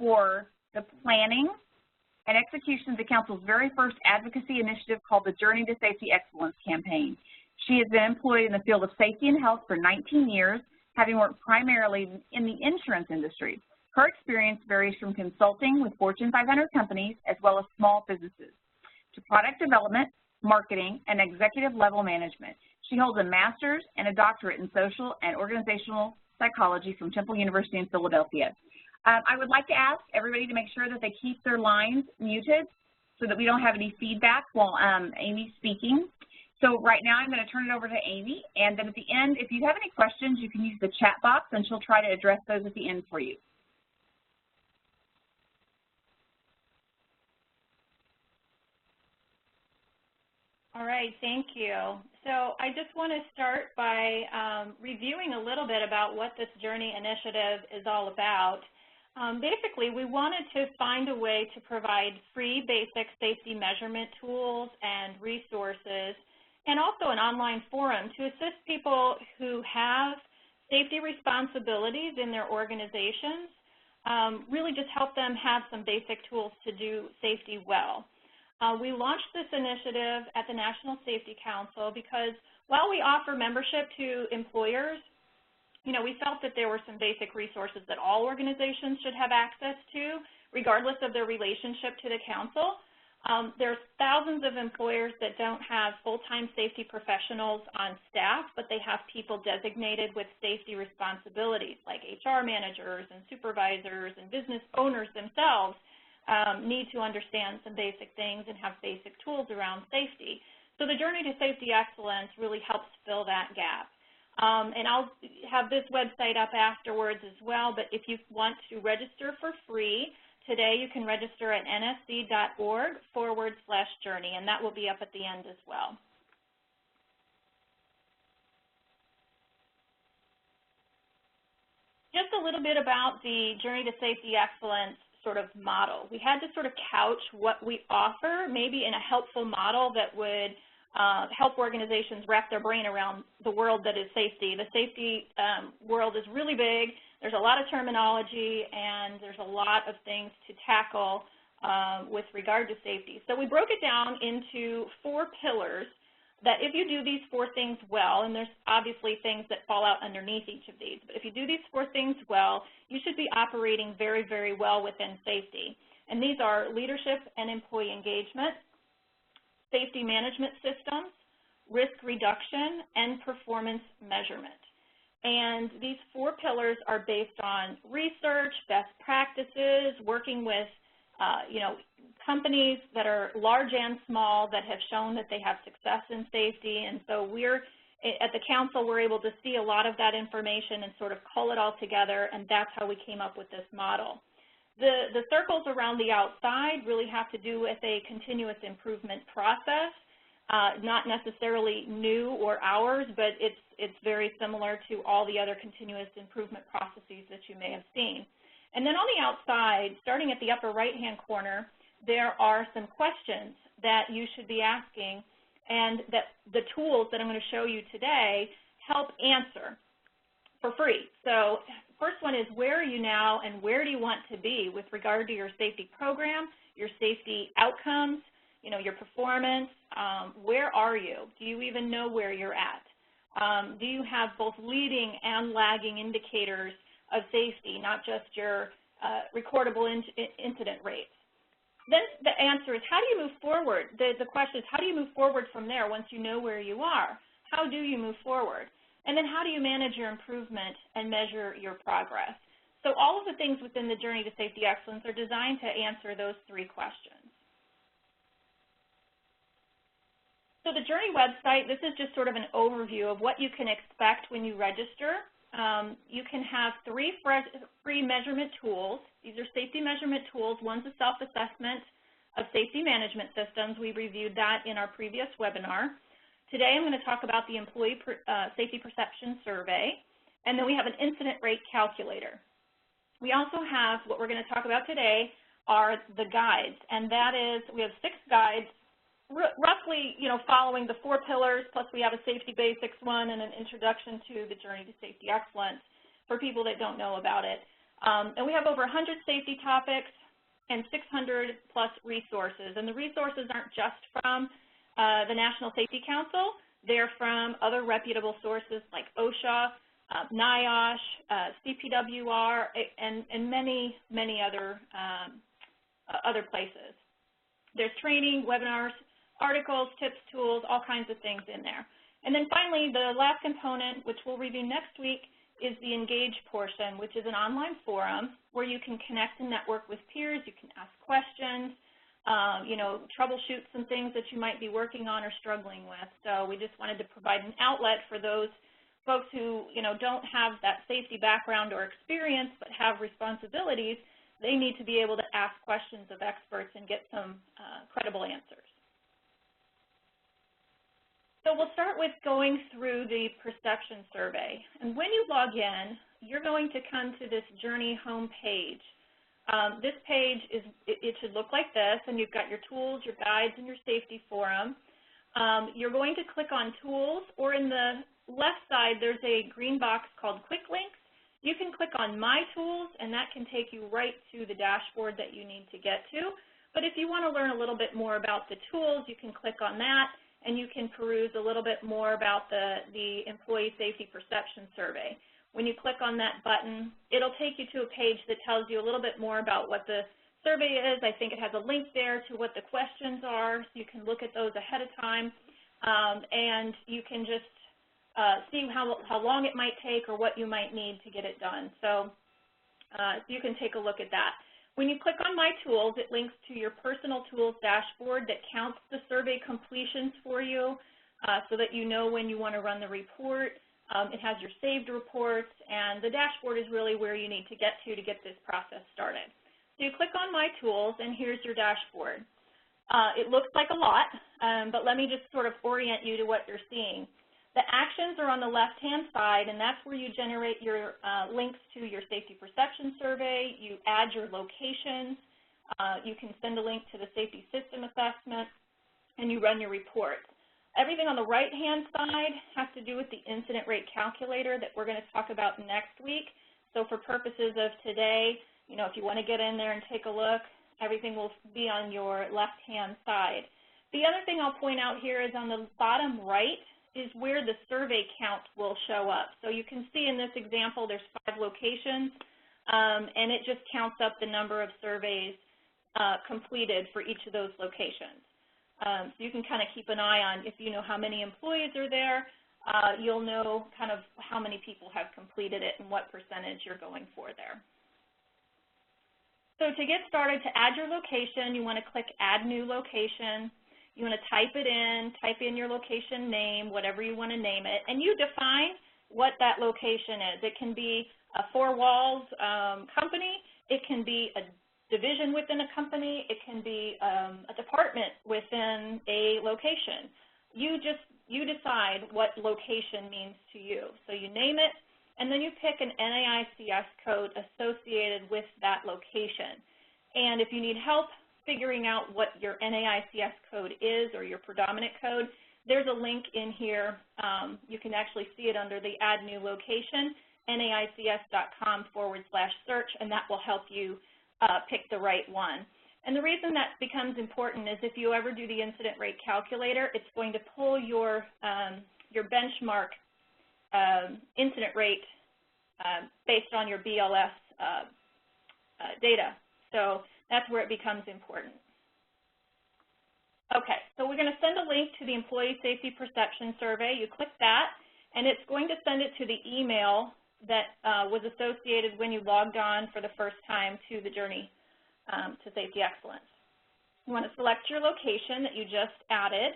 for the planning and execution of the Council's very first advocacy initiative called the Journey to Safety Excellence campaign. She has been employed in the field of safety and health for 19 years, having worked primarily in the insurance industry. Her experience varies from consulting with Fortune 500 companies as well as small businesses to product development, marketing, and executive level management. She holds a master's and a doctorate in social and organizational psychology from Temple University in Philadelphia. I would like to ask everybody to make sure that they keep their lines muted so that we don't have any feedback while Amy's speaking. So right now I'm going to turn it over to Amy, and then at the end, if you have any questions, you can use the chat box and she'll try to address those at the end for you. All right, thank you. So I just want to start by reviewing a little bit about what this Journey initiative is all about. Basically, we wanted to find a way to provide free basic safety measurement tools and resources, and also an online forum to assist people who have safety responsibilities in their organizations, really just help them have some basic tools to do safety well. We launched this initiative at the National Safety Council because while we offer membership to employers, we felt that there were some basic resources that all organizations should have access to, regardless of their relationship to the council. There's thousands of employers that don't have full-time safety professionals on staff, but they have people designated with safety responsibilities, like HR managers and supervisors and business owners themselves need to understand some basic things and have basic tools around safety. So the Journey to Safety Excellence really helps fill that gap. And I'll have this website up afterwards as well, but if you want to register for free, today you can register at nsc.org/journey, and that will be up at the end as well. Just a little bit about the Journey to Safety Excellence sort of model. We had to sort of couch what we offer maybe in a helpful model that would help organizations wrap their brain around the world that is safety. The safety world is really big. There's a lot of terminology, and there's a lot of things to tackle with regard to safety. So we broke it down into 4 pillars that if you do these 4 things well, and there's obviously things that fall out underneath each of these, but if you do these 4 things well, you should be operating very, very well within safety. And these are leadership and employee engagement, safety management systems, risk reduction, and performance measurement. And these 4 pillars are based on research, best practices, working with companies that are large and small that have shown that they have success in safety. And so at the council, we're able to see a lot of that information and sort of cull it all together, and that's how we came up with this model. The circles around the outside really have to do with a continuous improvement process, not necessarily new or ours, but it's very similar to all the other continuous improvement processes that you may have seen. And then on the outside, starting at the upper right-hand corner, there are some questions that you should be asking and that the tools that I'm going to show you today help answer for free. So first one is, where are you now and where do you want to be with regard to your safety program, your safety outcomes, your performance? Where are you? Do you even know where you're at? Do you have both leading and lagging indicators of safety, not just your recordable incident rates? Then the answer is, how do you move forward? The question is, how do you move forward from there once you know where you are? How do you move forward? And then how do you manage your improvement and measure your progress? So all of the things within the Journey to Safety Excellence are designed to answer those 3 questions. So the Journey website, this is just sort of an overview of what you can expect when you register. You can have 3 free measurement tools. These are safety measurement tools. One's a self-assessment of safety management systems. We reviewed that in our previous webinar. Today I'm going to talk about the Employee Safety Perception Survey, and then we have an incident rate calculator. We also have, what we're going to talk about today are the guides, and that is, we have 6 guides, roughly, following the 4 pillars, plus we have a safety basics one and an introduction to the Journey to Safety Excellence for people that don't know about it. And we have over 100 safety topics and 600 plus resources. And the resources aren't just from the National Safety Council. They're from other reputable sources like OSHA, NIOSH, CPWR, and many, many other places. There's training, webinars, articles, tips, tools, all kinds of things in there. And then finally, the last component, which we'll review next week, is the Engage portion, which is an online forum where you can connect and network with peers. You can ask questions, you know, troubleshoot some things that you might be working on or struggling with. So we just wanted to provide an outlet for those folks who, you know, don't have that safety background or experience but have responsibilities. They need to be able to ask questions of experts and get some credible answers. So we'll start with going through the perception survey. And when you log in, you're going to come to this Journey home page. This page, it should look like this, and you've got your tools, your guides, and your safety forum. You're going to click on Tools, or in the left side, there's a green box called Quick Links. You can click on My Tools, and that can take you right to the dashboard that you need to get to. But if you want to learn a little bit more about the tools, you can click on that, and you can peruse a little bit more about the Employee Safety Perception Survey. When you click on that button, it'll take you to a page that tells you a little bit more about what the survey is. I think it has a link there to what the questions are, so you can look at those ahead of time, and you can just see how long it might take or what you might need to get it done. So you can take a look at that. When you click on My Tools, it links to your personal tools dashboard that counts the survey completions for you so that you know when you want to run the report. It has your saved reports, and the dashboard is really where you need to get this process started. So you click on My Tools, and here's your dashboard. It looks like a lot, but let me just sort of orient you to what you're seeing. The actions are on the left-hand side, and that's where you generate your links to your safety perception survey. You add your locations. You can send a link to the safety system assessment, and you run your reports. Everything on the right-hand side has to do with the incident rate calculator that we're going to talk about next week. So for purposes of today, you know, if you want to get in there and take a look, everything will be on your left-hand side. The other thing I'll point out here is on the bottom right is where the survey count will show up. So you can see in this example there's 5 locations, and it just counts up the number of surveys completed for each of those locations. So you can kind of keep an eye on, if you know how many employees are there, you'll know kind of how many people have completed it and what percentage you're going for there. So to get started, to add your location, you want to click Add New Location. You want to type in your location name, whatever you want to name it, and you define what that location is. It can be a 4 walls company. It can be a division within a company. It can be a department within a location. You decide what location means to you. So you name it, and then you pick an NAICS code associated with that location. And if you need help figuring out what your NAICS code is or your predominant code, there's a link in here. You can actually see it under the Add New Location, naics.com/search, and that will help you pick the right one. And the reason that becomes important is if you ever do the incident rate calculator, it's going to pull your benchmark incident rate based on your BLS data. So that's where it becomes important. Okay, so we're going to send a link to the Employee Safety Perception Survey. You click that, and it's going to send it to the email that was associated when you logged on for the first time to the Journey to Safety Excellence. You want to select your location that you just added,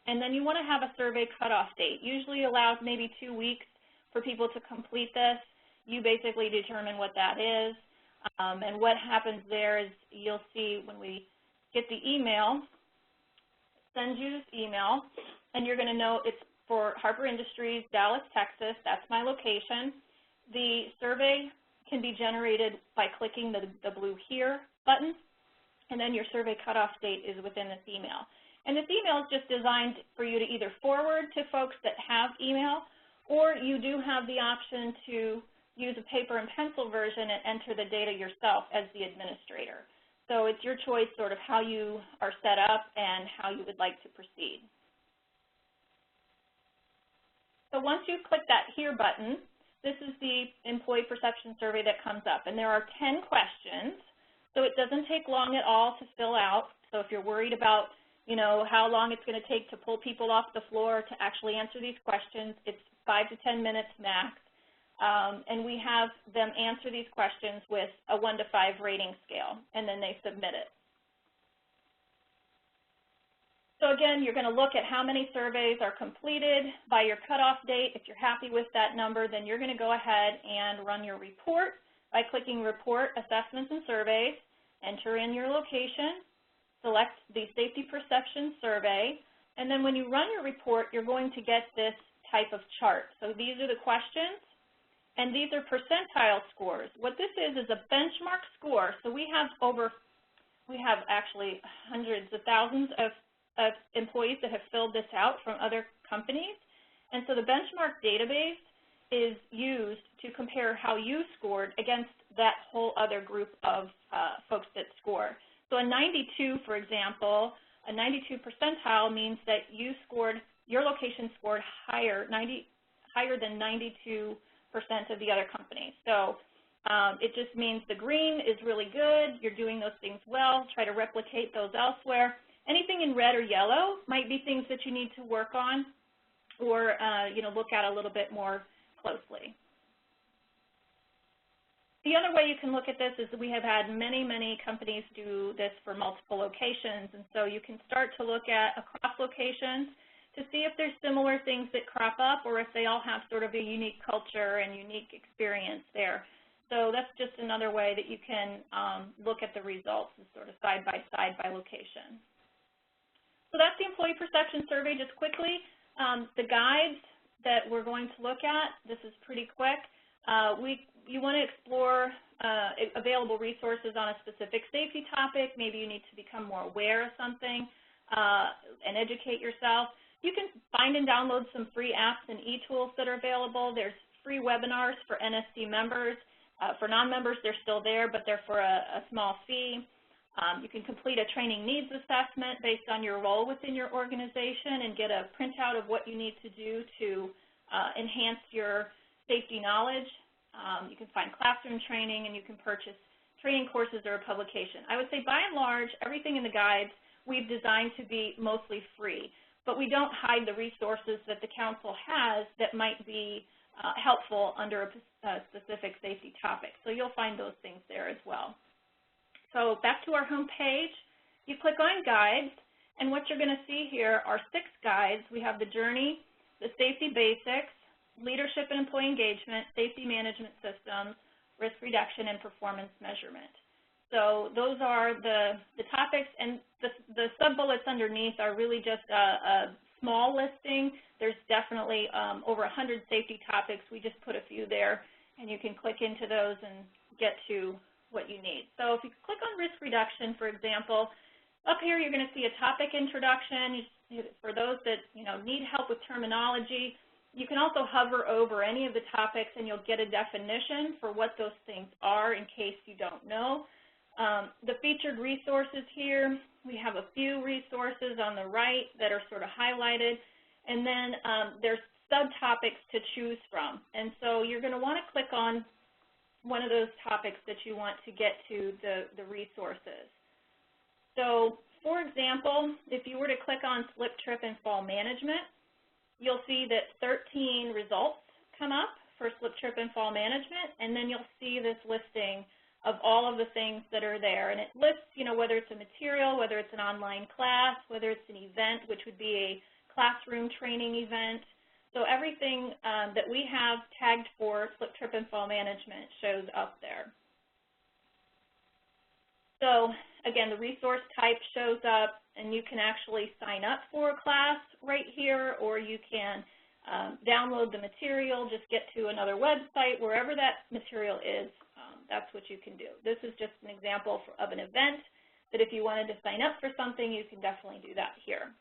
and then you want to have a survey cutoff date. Usually allows maybe 2 weeks for people to complete this. You basically determine what that is, and what happens there is you'll see when we get the email, send you this email, and you're going to know it's for Harper Industries, Dallas, Texas. That's my location. The survey can be generated by clicking the blue Here button, and then your survey cutoff date is within this email. And this email is just designed for you to either forward to folks that have email, or you do have the option to use a paper and pencil version and enter the data yourself as the administrator. So it's your choice sort of how you are set up and how you would like to proceed. So once you click that Here button, this is the employee perception survey that comes up. And there are 10 questions, so it doesn't take long at all to fill out. So if you're worried about, you know, how long it's going to take to pull people off the floor to actually answer these questions, it's 5 to 10 minutes max. And we have them answer these questions with a 1 to 5 rating scale, and then they submit it. So again, you're going to look at how many surveys are completed by your cutoff date. If you're happy with that number, then you're going to go ahead and run your report by clicking Report, Assessments, and Surveys, enter in your location, select the Safety Perception Survey, and then when you run your report, you're going to get this type of chart. So these are the questions, and these are percentile scores. What this is a benchmark score. So we have actually hundreds of thousands of employees that have filled this out from other companies. And so the benchmark database is used to compare how you scored against that whole other group of folks that score. So a 92, for example, a 92 percentile means that your location scored higher than 92% of the other companies. So it just means the green is really good, you're doing those things well, try to replicate those elsewhere. Anything in red or yellow might be things that you need to work on or look at a little bit more closely. The other way you can look at this is that we have had many, many companies do this for multiple locations, and so you can start to look at across locations to see if there's similar things that crop up or if they all have sort of a unique culture and unique experience there. So that's just another way that you can look at the results, sort of side by location. So that's the Employee Perception Survey just quickly. The guides that we're going to look at, this is pretty quick. You want to explore available resources on a specific safety topic. Maybe you need to become more aware of something and educate yourself. You can find and download some free apps and e-tools that are available. There's free webinars for NSC members. For non-members, they're still there, but they're for a small fee. You can complete a training needs assessment based on your role within your organization and get a printout of what you need to do to enhance your safety knowledge. You can find classroom training, and you can purchase training courses or a publication. I would say by and large, everything in the guides we've designed to be mostly free, but we don't hide the resources that the council has that might be helpful under a specific safety topic. So you'll find those things there as well. So back to our home page, you click on Guides, and what you're going to see here are 6 guides. We have the Journey, the Safety Basics, Leadership and Employee Engagement, Safety Management Systems, Risk Reduction, and Performance Measurement. So those are the topics, and the sub-bullets underneath are really just a small listing. There's definitely over 100 safety topics. We just put a few there, and you can click into those and get to what you need. So if you click on risk reduction, for example, up here you're going to see a topic introduction. For those that need help with terminology, you can also hover over any of the topics and you'll get a definition for what those things are in case you don't know. The featured resources here, we have a few resources on the right that are sort of highlighted, and then there's subtopics to choose from. And so you're going to want to click on one of those topics that you want to get to the resources. So, for example, if you were to click on slip, trip, and fall management, you'll see that 13 results come up for slip, trip, and fall management, and then you'll see this listing of all of the things that are there. And it lists, whether it's a material, whether it's an online class, whether it's an event, which would be a classroom training event. So everything that we have tagged for slip, trip, and fall management shows up there. So again, the resource type shows up, and you can actually sign up for a class right here, or you can download the material, just get to another website, wherever that material is, that's what you can do. This is just an example of an event that if you wanted to sign up for something, you can definitely do that here.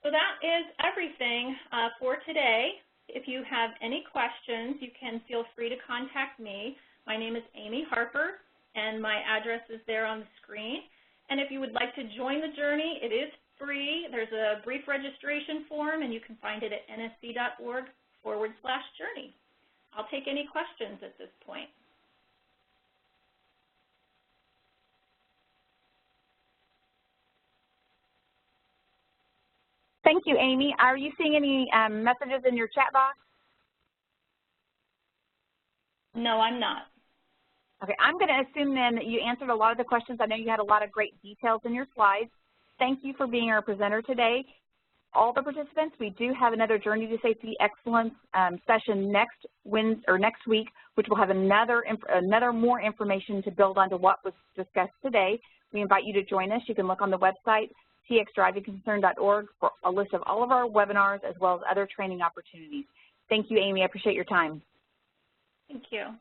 So that is everything for today. If you have any questions, you can feel free to contact me. My name is Amy Harper, and my address is there on the screen. And if you would like to join the journey, it is free. There's a brief registration form, and you can find it at nsc.org/journey. I'll take any questions at this point. Thank you, Amy. Are you seeing any messages in your chat box? No, I'm not. Okay, I'm going to assume then that you answered a lot of the questions. I know you had a lot of great details in your slides. Thank you for being our presenter today. All the participants, we do have another Journey to Safety Excellence session next week, which will have another more information to build onto what was discussed today. We invite you to join us. You can look on the website, txdrivingconcern.org, for a list of all of our webinars as well as other training opportunities. Thank you, Amy. I appreciate your time. Thank you.